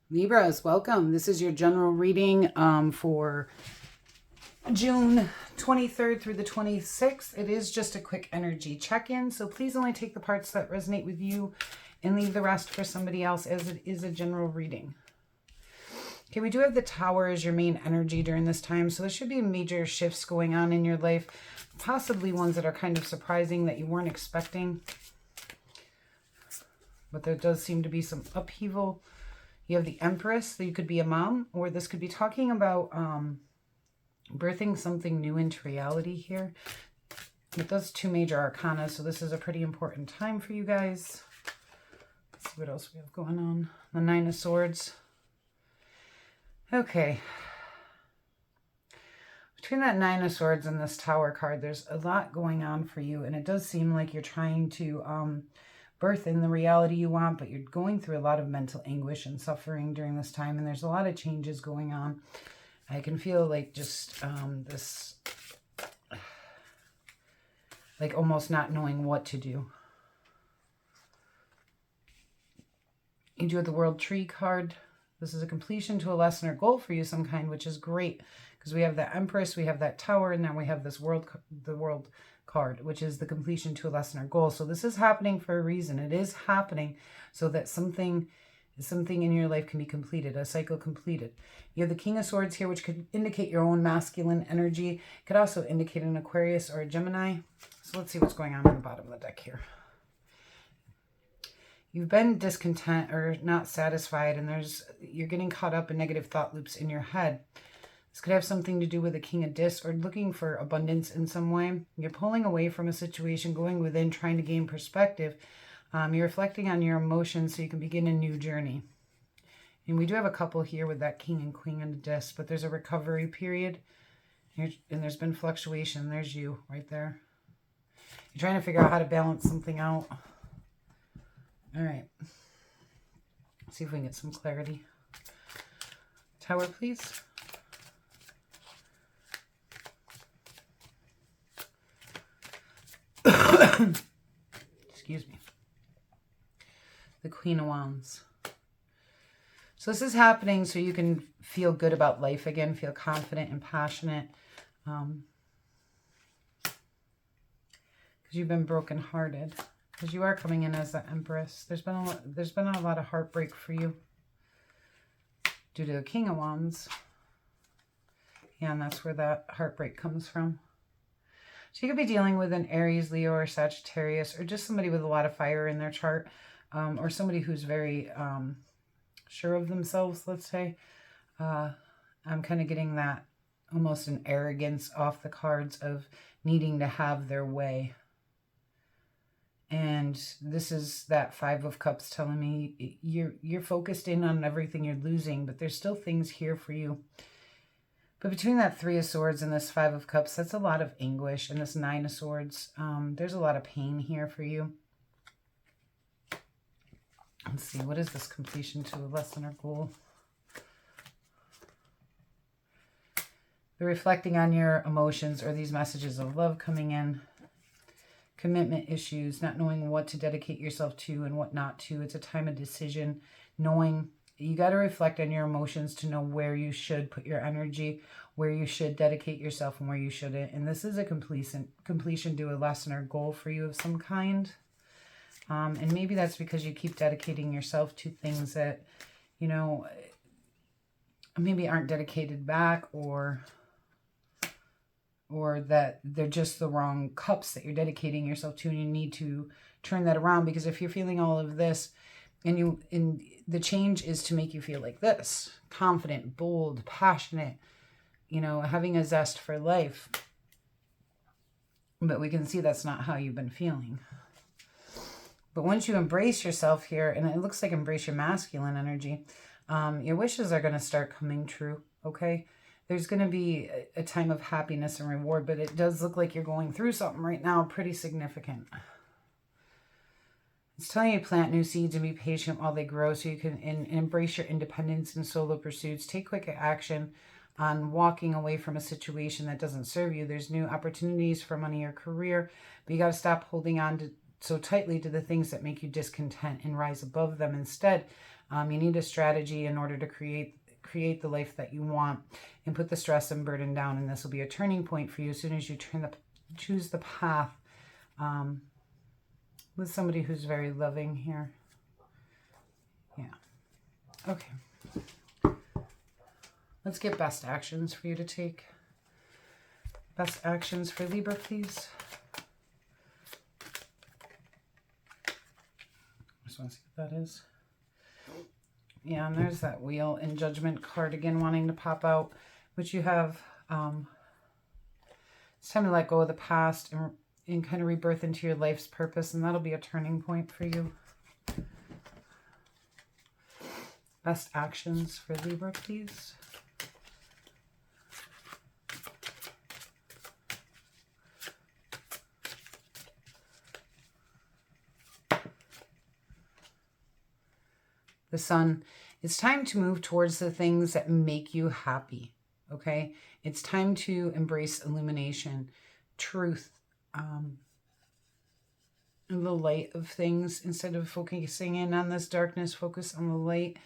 Libras, welcome. This is your general reading for June 23rd through the 26th. It is just a quick energy check-in, so please only take the parts that resonate with you and leave the rest for somebody else, as it is a general reading. Okay, we do have the Tower as your main energy during this time, so there should be major shifts going on in your life, possibly ones that are kind of surprising that you weren't expecting. But there does seem to be some upheaval. You have the Empress, so you could be a mom, or this could be talking about birthing something new into reality here. It does two major arcana, so this is a pretty important time for you guys. Let's see what else we have going on. The Nine of Swords. Okay. Between that Nine of Swords and this Tower card, there's a lot going on for you, and it does seem like you're trying to birth in the reality you want, but you're going through a lot of mental anguish and suffering during this time, and there's a lot of changes going on. I can feel like just this, like almost not knowing what to do. You do have the World Tree card. This is a completion to a lesson or goal for you some kind, which is great, because we have the Empress, we have that Tower, and then we have this the World card, which is the completion to a lesson or goal. So this is happening for a reason. It is happening so that something in your life can be completed, a cycle completed. You have the King of Swords here, which could indicate your own masculine energy. It could also indicate an Aquarius or a Gemini. So let's see what's going on the bottom of the deck here. You've been discontent or not satisfied, and you're getting caught up in negative thought loops in your head. This could have something to do with the King of Discs or looking for abundance in some way. You're pulling away from a situation, going within, trying to gain perspective. You're reflecting on your emotions so you can begin a new journey. And we do have a couple here with that King and Queen of Discs, but there's a recovery period. And there's been fluctuation. There's you right there. You're trying to figure out how to balance something out. All right. Let's see if we can get some clarity. Tower, please. Excuse me. The Queen of Wands. So this is happening so you can feel good about life again, feel confident and passionate. Because you've been brokenhearted. Because you are coming in as the Empress. There's been a lot of heartbreak for you due to the King of Wands. Yeah, and that's where that heartbreak comes from. So you could be dealing with an Aries, Leo, or Sagittarius, or just somebody with a lot of fire in their chart, or somebody who's very sure of themselves, let's say. I'm kind of getting that almost an arrogance off the cards of needing to have their way. And this is that Five of Cups telling me you're focused in on everything you're losing, but there's still things here for you. But between that Three of Swords and this Five of Cups, that's a lot of anguish. And this Nine of Swords, there's a lot of pain here for you. Let's see, what is this completion to a lesson or goal? They're reflecting on your emotions or these messages of love coming in. Commitment issues, not knowing what to dedicate yourself to and what not to. It's a time of decision, knowing you got to reflect on your emotions to know where you should put your energy, where you should dedicate yourself and where you shouldn't. And this is a completion to a lesson or goal for you of some kind. And maybe that's because you keep dedicating yourself to things that, you know, maybe aren't dedicated back, or that they're just the wrong cups that you're dedicating yourself to, and you need to turn that around. Because if you're feeling all of this, and the change is to make you feel like this, confident, bold, passionate, you know, having a zest for life. But we can see that's not how you've been feeling. But once you embrace yourself here, and it looks like embrace your masculine energy, your wishes are going to start coming true, okay? There's going to be a time of happiness and reward, but it does look like you're going through something right now pretty significant. It's telling you to plant new seeds and be patient while they grow so you can embrace your independence and solo pursuits. Take quick action on walking away from a situation that doesn't serve you. There's new opportunities for money or career, but you got to stop holding on to so tightly to the things that make you discontent and rise above them instead. You need a strategy in order to create the life that you want and put the stress and burden down. And this will be a turning point for you as soon as you choose the path with somebody who's very loving here. Yeah. Okay. Let's get best actions for you to take. Best actions for Libra, please. I just want to see what that is. Yeah, and there's that Wheel and Judgment card again wanting to pop out, which you have. It's time to let go of the past and kind of rebirth into your life's purpose, and that'll be a turning point for you. Best actions for Libra, please. The Sun. It's time to move towards the things that make you happy, okay? It's time to embrace illumination, truth, the light of things. Instead of focusing in on this darkness, focus on the light.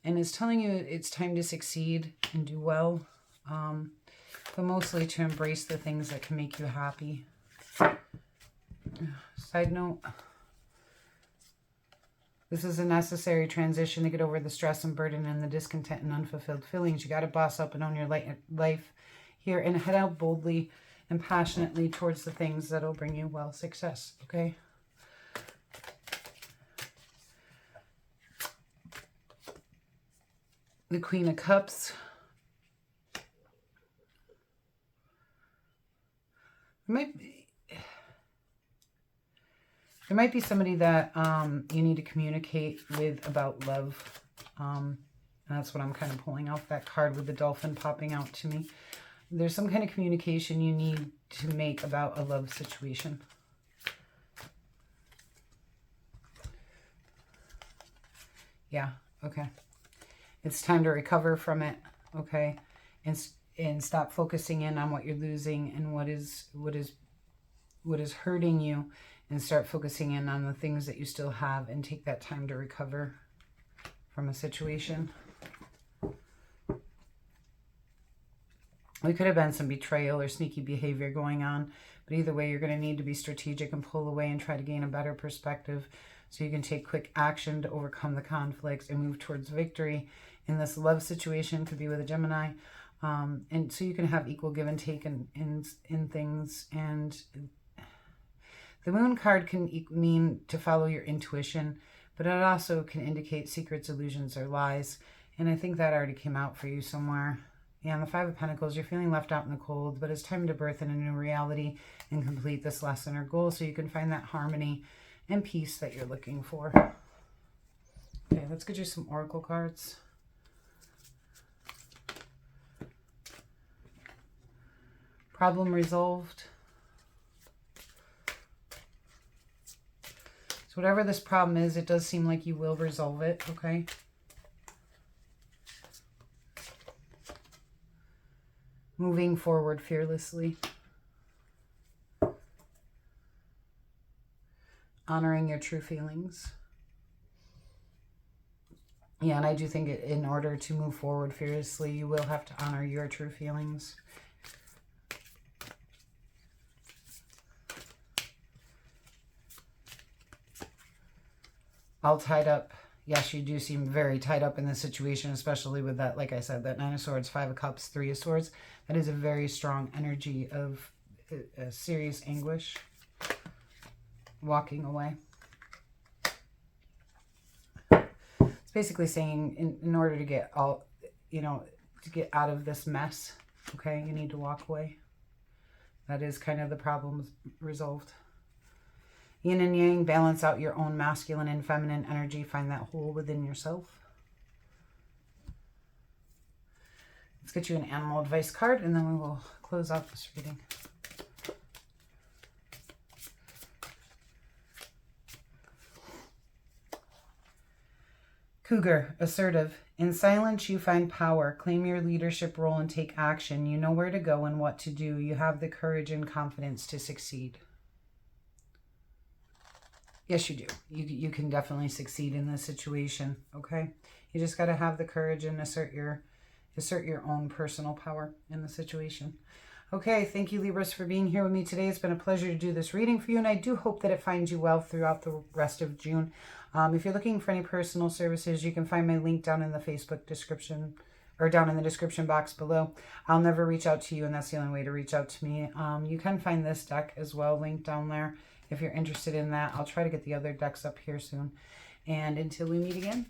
And it's telling you it's time to succeed and do well, but mostly to embrace the things that can make you happy. Side note, this is a necessary transition to get over the stress and burden and the discontent and unfulfilled feelings. You got to boss up and own your life here and head out boldly and passionately towards the things that will bring you success, okay? The Queen of Cups. There might be somebody that you need to communicate with about love. And that's what I'm kind of pulling off that card with the dolphin popping out to me. There's some kind of communication you need to make about a love situation. Yeah, okay. It's time to recover from it, okay? And stop focusing in on what you're losing and what is hurting you, and start focusing in on the things that you still have and take that time to recover from a situation. There could have been some betrayal or sneaky behavior going on, but either way, you're going to need to be strategic and pull away and try to gain a better perspective so you can take quick action to overcome the conflicts and move towards victory. In this love situation, could be with a Gemini, and so you can have equal give and take in things. And the Moon card can mean to follow your intuition, but it also can indicate secrets, illusions, or lies. And I think that already came out for you somewhere. Yeah, and the Five of Pentacles, you're feeling left out in the cold, but it's time to birth in a new reality and complete this lesson or goal so you can find that harmony and peace that you're looking for. Okay, let's get you some oracle cards. Problem resolved. So whatever this problem is, it does seem like you will resolve it, okay? Moving forward fearlessly. Honoring your true feelings. Yeah, and I do think in order to move forward fearlessly, you will have to honor your true feelings. All tied up. Yes, you do seem very tied up in this situation, especially with that, like I said, that Nine of Swords, Five of Cups, Three of Swords. That is a very strong energy of serious anguish. Walking away. It's basically saying in order to get to get out of this mess, okay, you need to walk away. That is kind of the problem resolved. Yin and Yang, balance out your own masculine and feminine energy. Find that whole within yourself. Let's get you an animal advice card, and then we will close out this reading. Cougar, assertive. In silence, you find power. Claim your leadership role and take action. You know where to go and what to do. You have the courage and confidence to succeed. Yes, you do. You can definitely succeed in this situation, okay? You just got to have the courage and assert your own personal power in the situation. Okay, thank you, Libras, for being here with me today. It's been a pleasure to do this reading for you, and I do hope that it finds you well throughout the rest of June. If you're looking for any personal services, you can find my link down in the Facebook description, or down in the description box below. I'll never reach out to you, and that's the only way to reach out to me. You can find this deck as well, linked down there, if you're interested in that. I'll try to get the other decks up here soon. And until we meet again,